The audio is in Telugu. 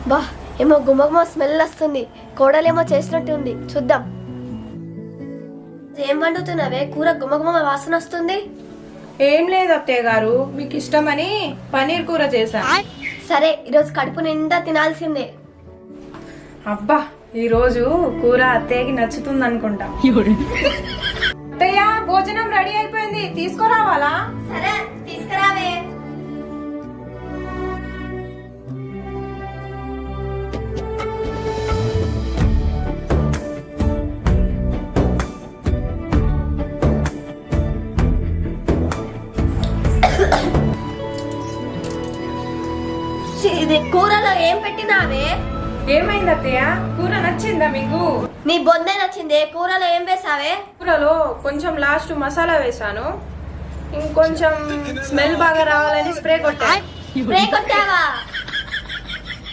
బా ఏమో గుమగుమ స్మెల్ వస్తుంది. కోడలేమో చేసినట్టు ఉంది, చూద్దాం. ఏం వండుతున్నావే? కూర గుమగుమ వాసన వస్తుంది. ఏం లేదు అత్తయ్య గారు, మీకు ఇష్టమని పన్నీర్ కూర చేశా. సరే, ఈరోజు కడుపు నిండా తినాల్సిందే. అబ్బా, ఈ రోజు కూర అత్తయ్యకి నచ్చుతుంది అనుకుంటా. అత్తయ్య, భోజనం రెడీ అయిపోయింది, తీసుకురావాలా? సరే, తీసుకురావే. ఇది కూరలో ఏం పెట్టినావే? ఏమైంది అత్తయ్య, కూర నచ్చిందా మీకు? నీ బొందే నచ్చింది. కూరలో ఏం వేసావే? కూరలో కొంచెం లాస్ట్ మసాలా వేసాను, ఇంకొంచెం స్మెల్ బాగా రావాలని స్ప్రే కొట్టా. స్ప్రే కొట్టావా?